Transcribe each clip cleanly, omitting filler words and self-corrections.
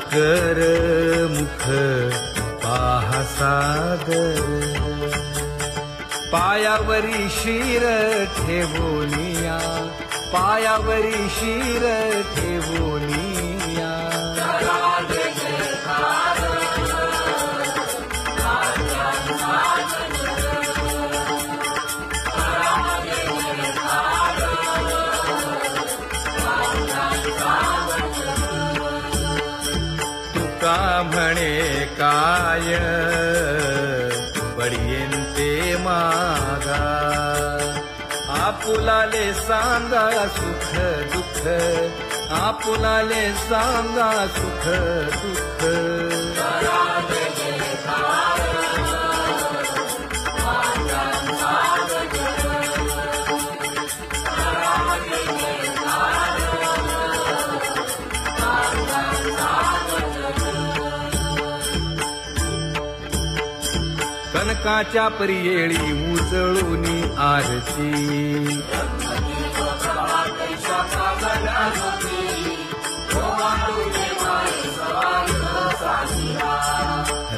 कर मुख पाहा सादर, पायावरी शिर ठेवोनिया, पायावरी शिर ठेवोनिया. तुका म्हणे काय पडियेन ते मागा, आपुलाले सांगा सुख दुःख, आपुलाले सांगा सुख दुःख. कनकाच्या परियेळी उजळूनी आरती,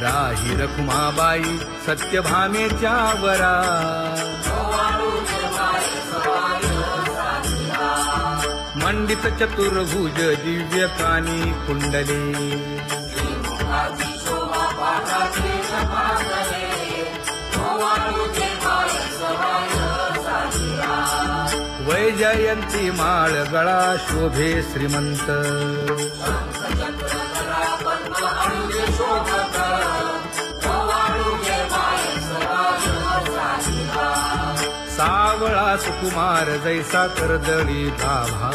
राही रखुमाबाई सत्यभामेच्या वरा, मंडित चतुर्भुज दिव्य कानी कुंडले, वैजयंती माळ गळा शोभे श्रीमंत, सावळा सुकुमार जैसा कर्दळी गाभा,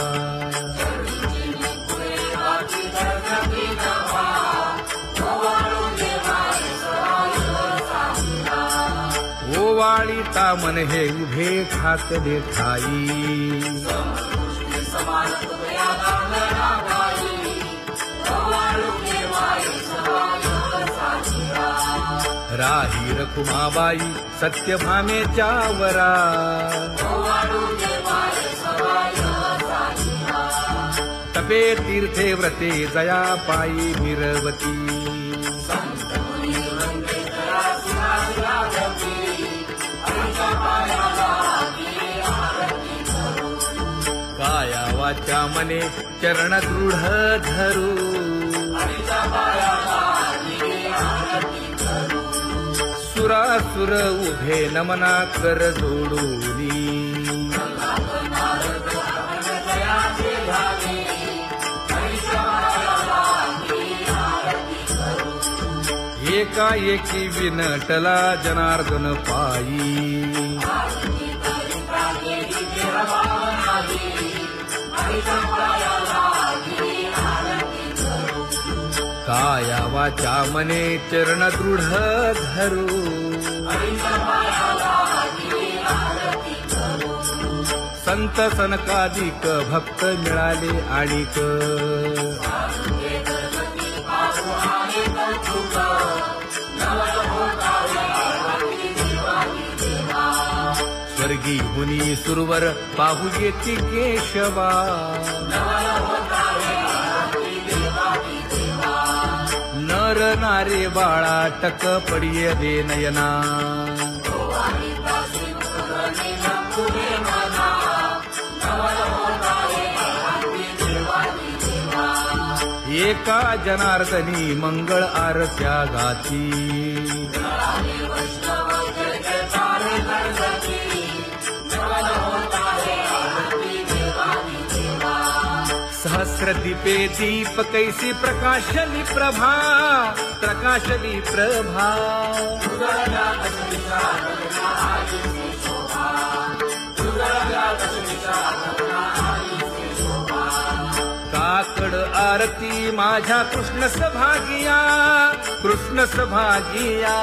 ओवाळी तामन हे उभे ठाकले ठाई, राही रखुमाबाई सत्यभामेच्या वरा, तपे तीर्थे व्रते जया पायी मिरवती, काया वाचा मने चरण दृढ धरू, सुरासुर उभे नमना कर जोडूनी, एकाएकी विनटला जनार्दन पायी, काया वाचा मने चरण दृढ धरू, संत सनकादिक भक्त मिळाले आणिक, स्वर्गी हुनी सुरवर पाहू येती केशवा, नर नारे बाळा टक पडिये दे नयना, एका जनार्दनी मंगळ आरत्या गाती, सहस्र दीपे दीप कैसी प्रकाशली प्रभा, प्रकाशली प्रभा. काकड आरती माझ्या कृष्ण सभागिया, कृष्ण सभागिया.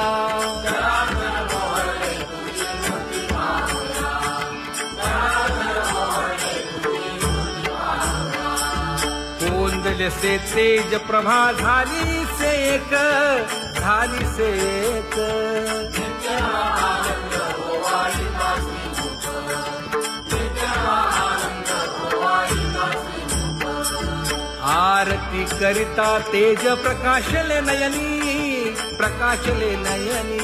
कोंदले से तेज प्रभा झाली से एक, झाली से एक. आरती आरती करिता तेज प्रकाशले नयनी, प्रकाशले नयनी.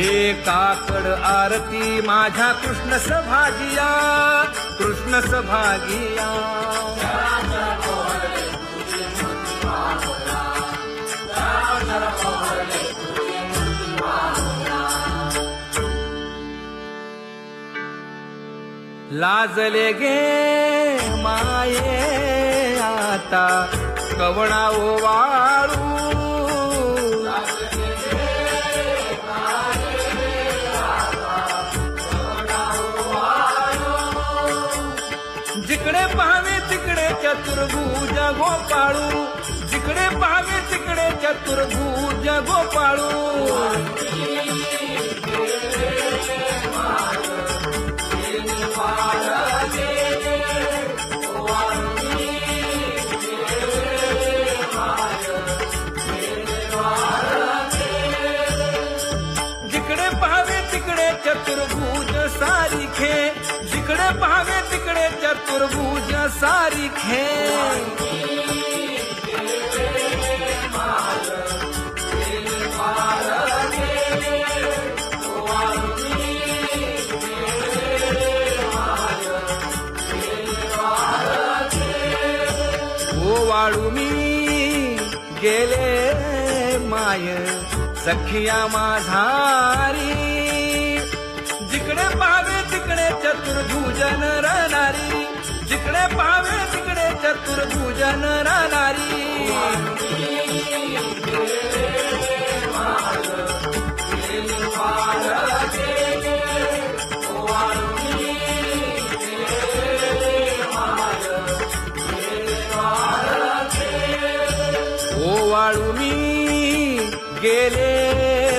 एकाकड आरती माझ्या कृष्ण सभागिया, कृष्ण सभागिया. लाजले गे माये आता कवणा ओवाळू, जिकडे पाहावे तिकडे चतुर्भुज गोपाळू, जिकडे पाहावे तिकडे चतुर्भुज गोपाळू. जिकडे पाहावे तिकडे चतुर्भुज सारिखे, जिकडे पाहावे तिकडे चतुर्भुज सारिखे. ओवाळू मी गेले माय सखिया माझारी, जिकडे पाहावे तिकडे चतुर्भुज नरनारी, जिकडे पाहावे तिकडे चतुर्भुज नरनारी. ओवाळू मी गेले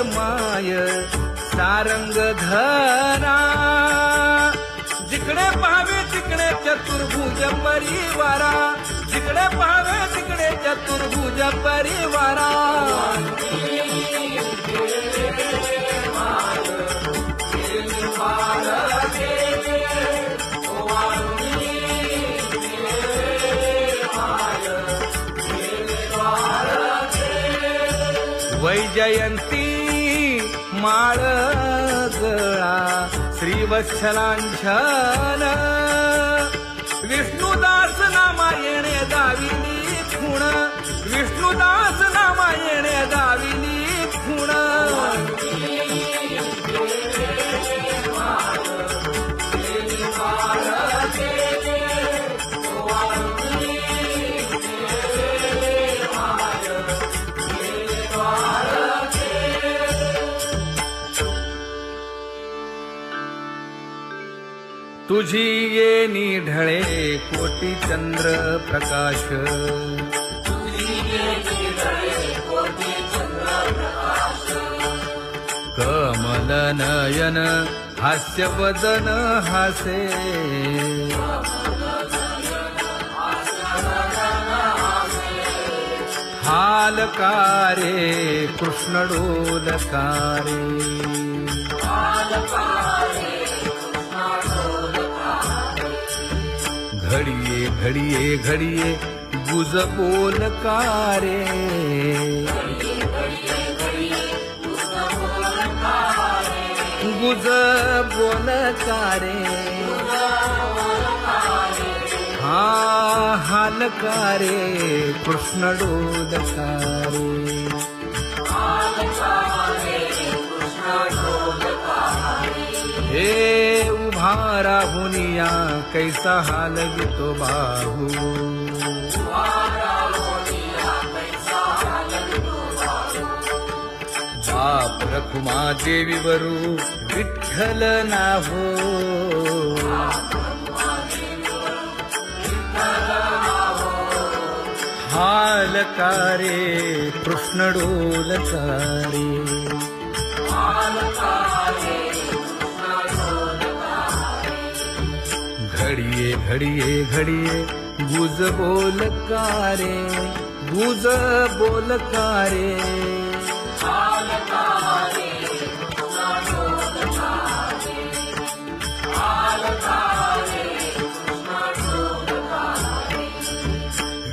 माय सारंग धरा, जिकडे पाहावे तिकडे चतुर्भुज परिवारा, जिकडे पाहावे तिकडे चतुर्भुज परिवारा. वैजयंती माळ गळा श्रीवत्सलांछन, विष्णुदास नामायणे दाविली खूण, विष्णुदास नामायणे दाविली खूण. तुझी येणी ढळे कोटी चंद्र प्रकाश, कमल नयन हास्य वदन हासे, हालकारे कृष्ण डोलकारे. घडिये घडिये घडिये गुज बोलकारे, गुज बोलकारे. हा हालकारे कृष्ण डोलकारे. हे उभा राहुनिया कैसा हालवितो बाहू, बाप रखुमा देवी वरू विठ्ठल नाहो, हालकारे कृष्ण डोलकारे. घडिये घडिये घडिये गुज बोलकारे, गुज बोलकारे.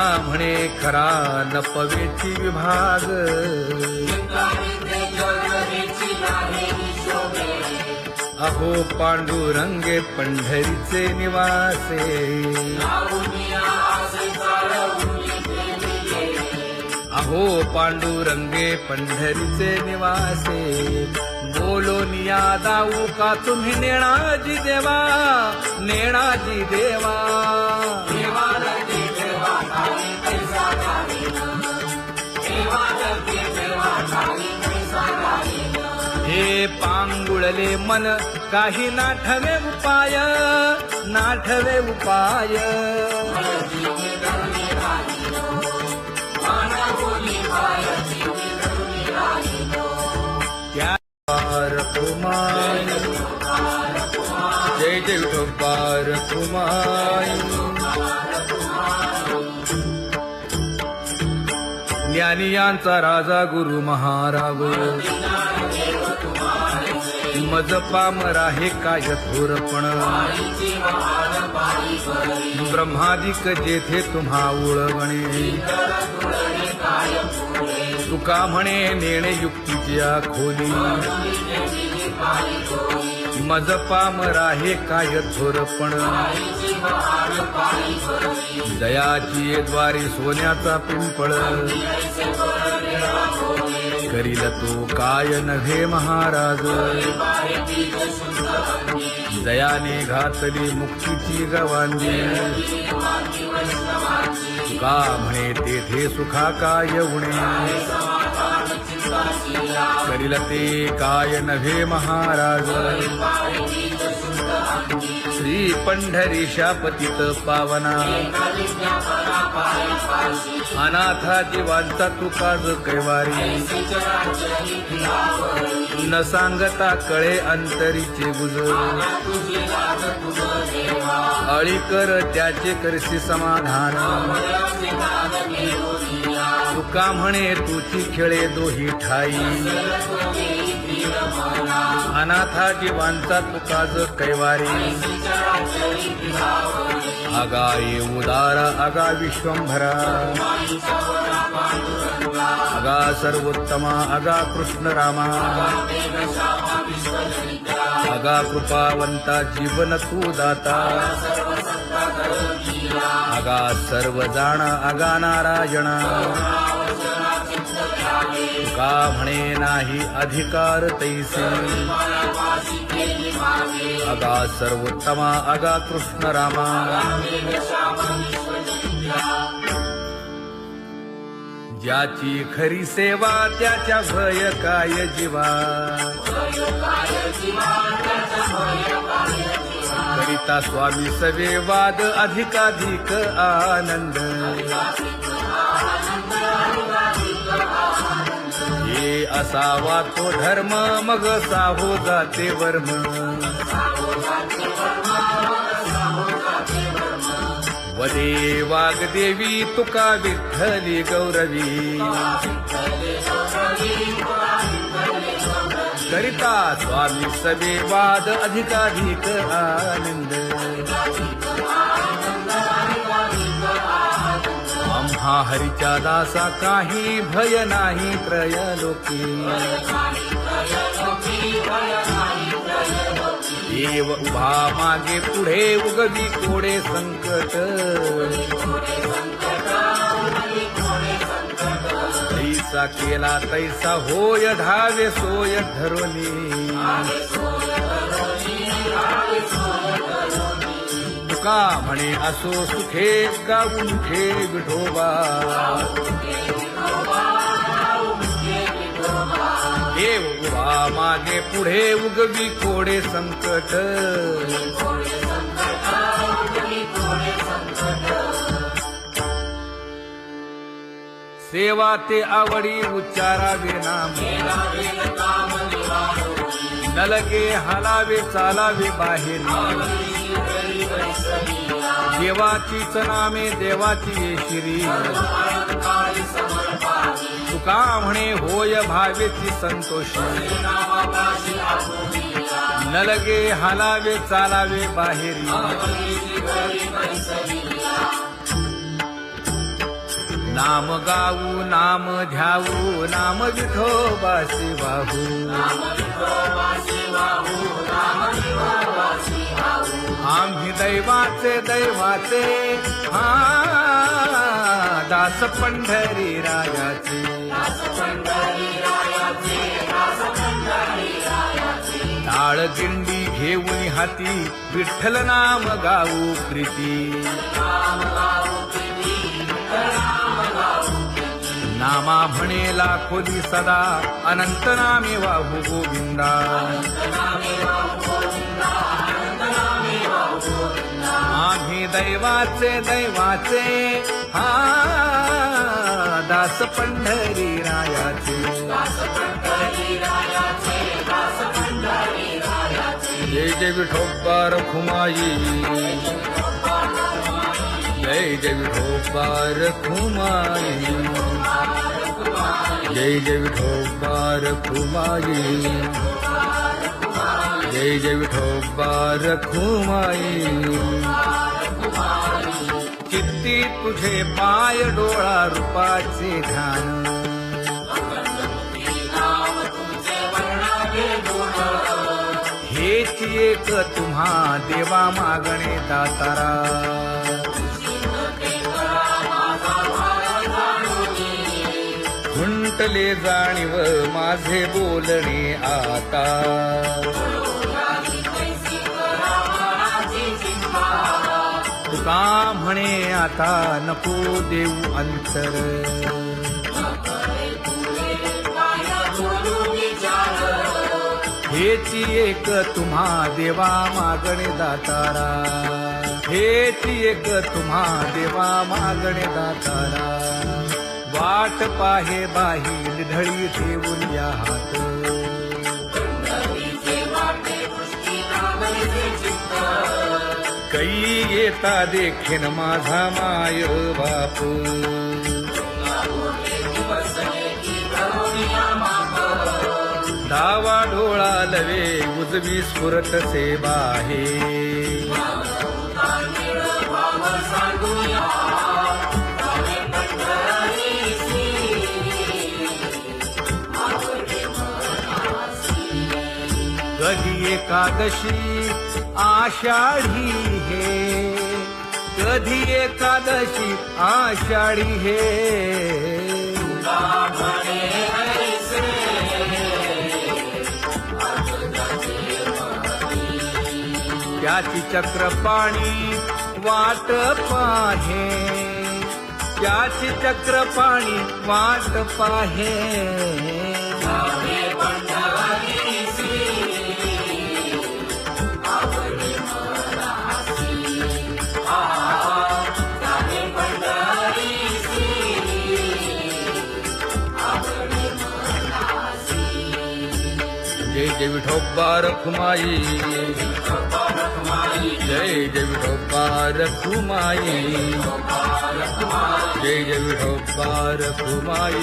तुका म्हणे खरा नपवेची विभाग अहो पांडुरंगे पंढरीचे निवासे अहो पांडुरंगे पंढरीचे निवासे बोलोनिया दाऊ का तुम्ही नेणाजी देवा नेणाजी देवा हे पांगुळले मन काही नाठवे उपाय नाठवे उपाय त्या कुमार जय जय विठोबार कुमार ज्ञानियांचा राजा गुरु महाराव मज पामरा हे काय थोरपण ब्रह्मादिक जेथे तुम्हा उळवणे तुका म्हणे नेणे युक्तीच्या खोली मज पामरा हे काय थोरपण दयाची द्वारी सोन्याचा पिंपळ करील तो काय नव्हे महाराज दयाने घातली मुक्तीची गवांदी तुका म्हणे तेथे सुखा काय उणे करील ते काय नव्हे महाराज श्री पंढरीशा पतित पावना अनाथा जीवांचा तुकाज कैवारी न सांगता कळे अंतरीचे गुज अळी कर त्याचे करशी समाधान तुका म्हणे तुची खेळे दोही ठाई अनाथा जीवांचा तुकाज कैवारी अगा ये उदारा अगा विश्वंभरा अगा सर्वोत्तमा अगा कृष्ण रामा अगा कृपावंता जीवन तू दाता अगा सर्व जाणा अगा नारायणा तुका म्हणे नाही अधिकार तैसे अगा सर्वोत्तमा अगा कृष्ण रामा ज्याची खरी सेवा त्याच्या भय काय जीवा करिता स्वामी सवे वाद अधिकाधिक आनंद हे असावा तो धर्म मग साहो जाते वर्म वदे वाग्देवी तुका विठ्ठली गौरवी करिता स्वामी सवे वाद अधिकाधिक आनंद आम्हा हरीच्या दासा काही भय नाही त्रयलोकी देव उभा मागे पुढे उगवी कोडे संकट तैसा केला तैसा होय धावे सोय धरोनी तुका म्हणे असो सुखे गाऊन ठे विठोबा देव उभा मागे पुढे उगवी कोडे संकट सेवा ते आवडी उच्चारावे नाम न लगे हालावे चालावे बाहेर देवाचीच नामे देवाची येशिरी तुका म्हणे होय भावेची संतोषी न लगे हालावे चालावे बाहेरी नाम गाऊ नाम ध्याऊ नाम विठोबासी वाहू आम्ही दैवाचे दैवाचे हा दास पंढरी रायाचे टाळ दिंडी घेऊन हाती विठ्ठल नाम गाऊ प्रीती नामा म्हणेला खोली सदा अनंत नामे वाहू गोविंदा आम्ही दैवाचे दैवाचे हा दास पंढरी रायाचे जय जय विठोबा रखुमाई जय जय विठोबा रखुमाई जय जय विठोबा रखुमाई जय जय विठोबा रखुमाई चित्ती तुझे पाय डोळा रूपाचे ध्यान हेच एक तुम्हा देवा मागणे दातारा खुंटले जाणीव माझे बोलणे आता तुका म्हणे आता नको देऊ अंतर हेची एक तुम्हा देवा मागणे दातारा हेची एक तुम्हा देवा मागणे दातारा वाट पाहे बाही ढळी ठेवून या हात कै येता देखीन माझा माय बाप डावा डोळा लवे उजवी स्फुरत से बाहे कधी एकादशी आषाढी हे कधी एकादशी आषाढी हे त्याची चक्रपाणी वाट पाहे त्याची चक्रपाणी वाट पाहे जय जय विठोबा रखुमाई जय जय विठोबा रखुमाई जय जय विठोबा रखुमाई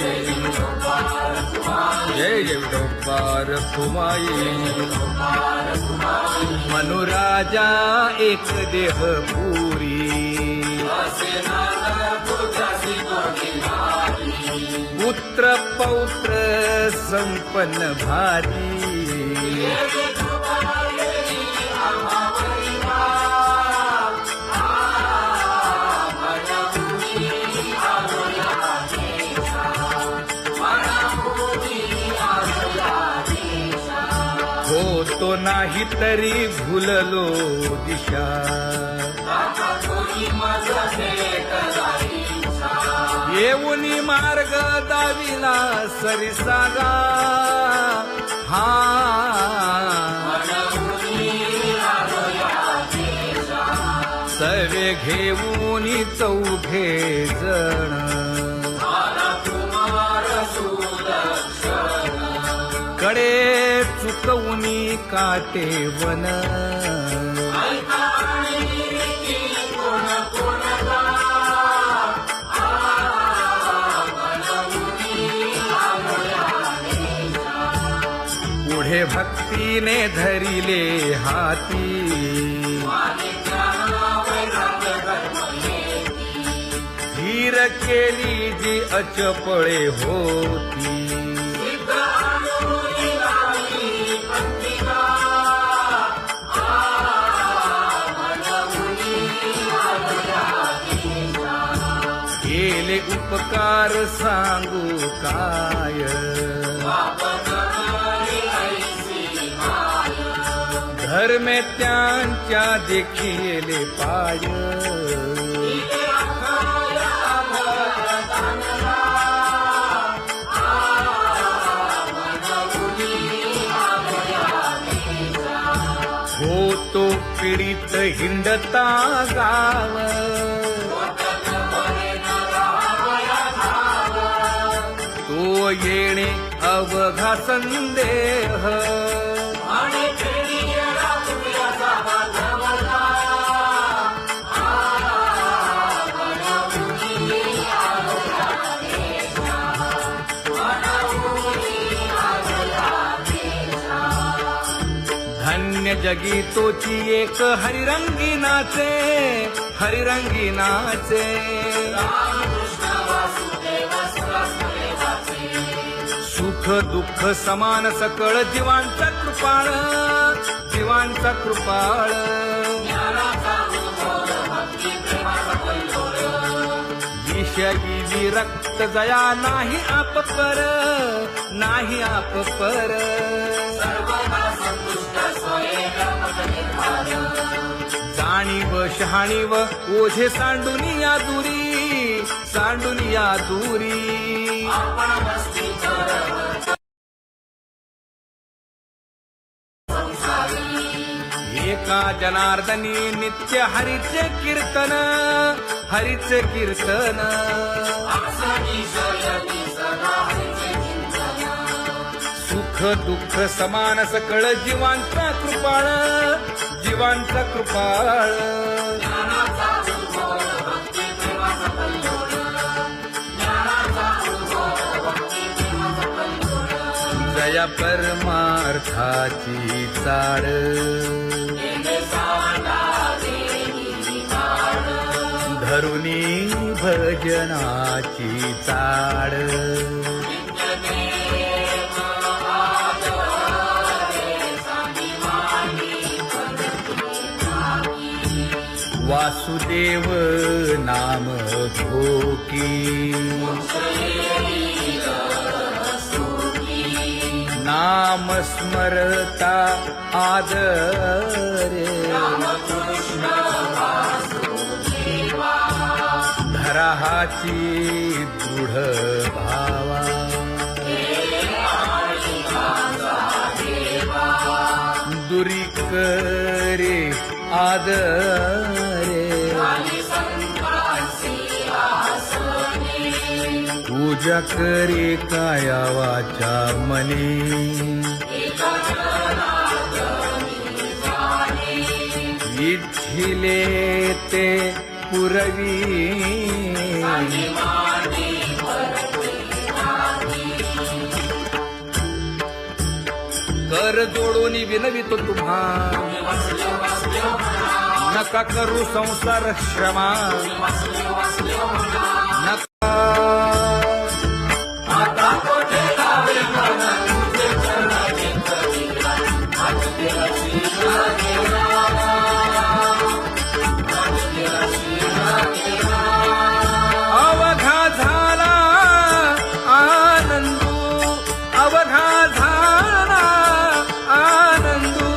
जय जय विठोबा रखुमाई मनुराजा एक देह पुरी पुत्र पौत्र संपन्न भारी होतो नाही तरी भुललो दिशा येऊनी मार्ग दाविला सरिसागा हा सवे घेऊनी चौघे जण कडे चुकवूनी काटे वन पुढे भक्तीने धरिले हाती स्थिर केली जी अचपळे होती. केले उपकार सांगू काय, धर्मे त्यांच्या देखिले पाय. होतो पीडित हिंडता गाव, तो येणे अवघा संदेह. धन्य जगी तोची एक हरिरंगी नाचे, हरिरंगी नाचे. सुख दुःख समान सकळ जीवांचा कृपाळ, जीवांचा कृपाळ. विषयी विरक्त जया नाही आपपर, नाही आपपर. जाणीव शहाणीव ओझे सांडुनिया दुरी, सांडुनिया दुरी. एका जनार्दनी नित्य हरीचे कीर्तन, हरीचे कीर्तन. सुख दुःख समान सकळ जीवांचा कृपाळ, जीवांचा कृपाळ. जया परमार्थाची चाड, धरुनी भजनाची चाड. वासुदेव नाम घोकी, नाम स्मरता आदरे. धराहाची दृढ भावा, दुरी करे आदरे. पूजा करे काया वाचा मने, इच्छिले ते पुरवी. कर जोडून विनवितो तुम्हा, नका करू संसार श्रमा. नका अवघा झाला आनंदू, अवघा झाला आनंदू.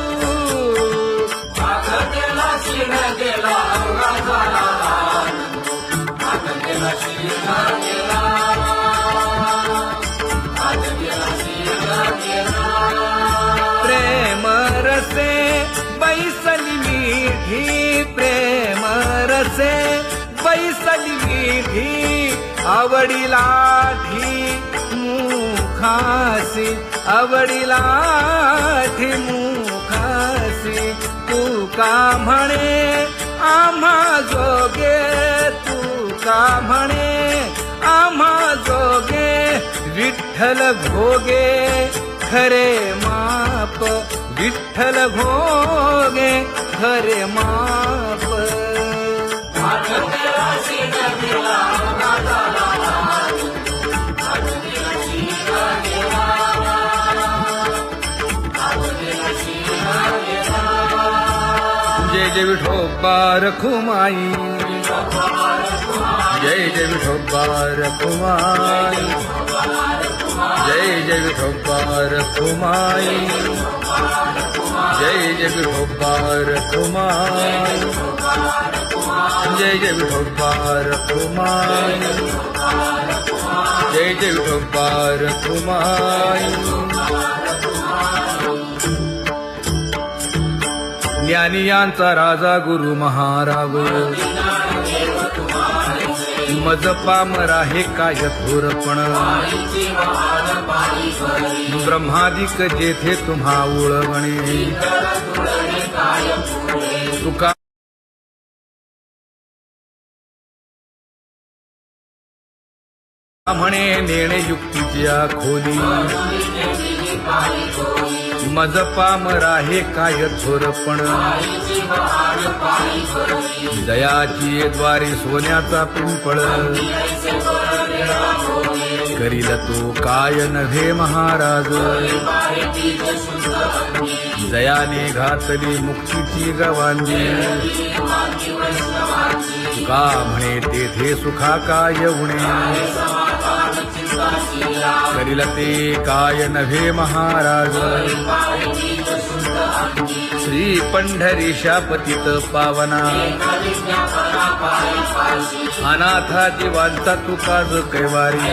प्रेम रसे बैसली मीठी, प्रेम रसे बैसली मीठी. आवडीलाठी मुखासी, आवडीलाठी मुखासी. तू का म्हणे आम्हा जोगे, तू का म्हणे आम्हा जोगे. विठ्ठल भोगे खरे माप, विठ्ठल भोगे खरे माप. जय विठोबा रखुमाई, जय जय विठोबा रखुमाई, जय जय विठोबा रखुमाई, जय जय विठोबा रखुमाई, जय जय विठोबा रखुमाई, जय जय विठोबा रखुमाई. ज्ञानियांचा राजा गुरु महाराव, मज पामरा हे काय थोरपण, ब्रह्मादिक जेथे तुम्हा उळवणे, तुका म्हणे नेणे युक्तीच्या खोली, मज पामरा हे काय थोरपण, दयाची द्वारी सोन्याचा पिंपळ, करील तो काय नव्हे महाराज, दयाने घातली मुक्तीची गवांगी, तुका म्हणे तेथे सुखा काय उणे, करील ते काय नव्हे महाराज, श्री पंढरीशा पतित पावना, अनाथा जीवांचा तुकाज कैवारी,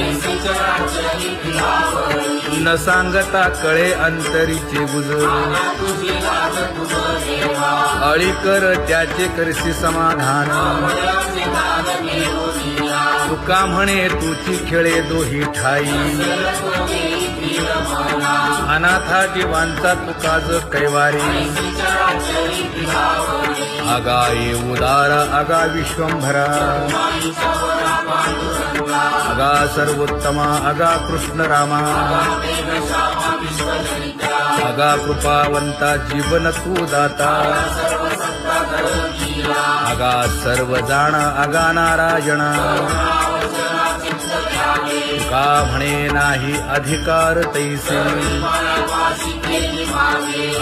न सांगता कळे अंतरीचे गुज, अळी कर त्याचे करशी समाधान, तुका म्हणे तुची खेळे दोही ठाई, अनाथा जीवांचा तुकाज कैवारी, आगा ये उदार आगा विश्वंभरा, आगा सर्वोत्तमा आगा कृष्ण रामा, आगा कृपावंता जीवन तू दाता, आगा सर्व जाणा आगा नारायणा, तुका म्हणे नाही अधिकार तैसे,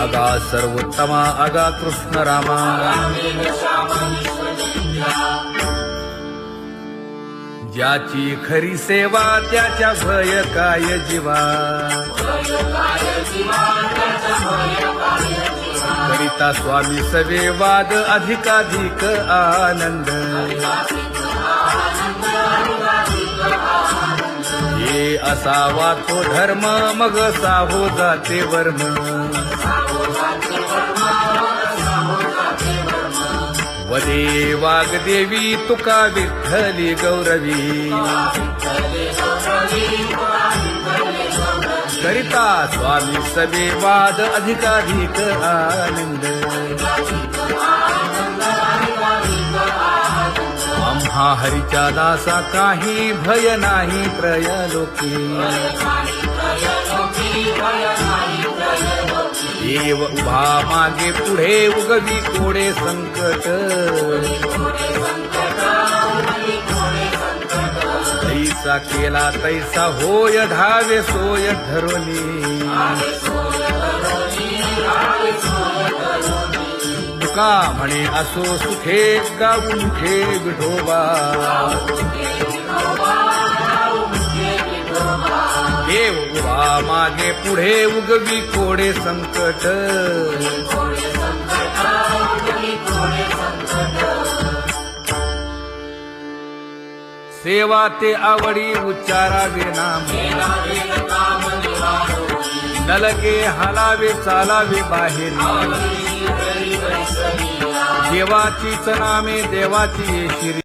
आगा सर्वोत्तमा आगा कृष्ण रामा, ज्याची खरी सेवा त्याच्या भय काय जीवा, करिता स्वामी सवे वाद अधिकाधिक आनंद, हे असावा तो धर्म मग साहो जाते वर्म, वदे वाग्देवी तुका विठ्ठली गौरवी, करिता स्वामी सवे वाद अधिकाधिक आनंद, आम्हा हरीच्या दासा काही भय नाही त्रयलोकी, देव उभा मागे पुढे उगवी कोडे संकट, तैसा केला तैसा होय धावे सोय धरोनी, तुका म्हणे असो सुखे गाऊ मुखे विठोबा, देव उभा मागे पुढे उगवी कोडे संकट, सेवा ते आवडी उच्चारावे नाम, नलगे हालावे चालावे बाहेर, देवाचीच नामे देवाची शिरी,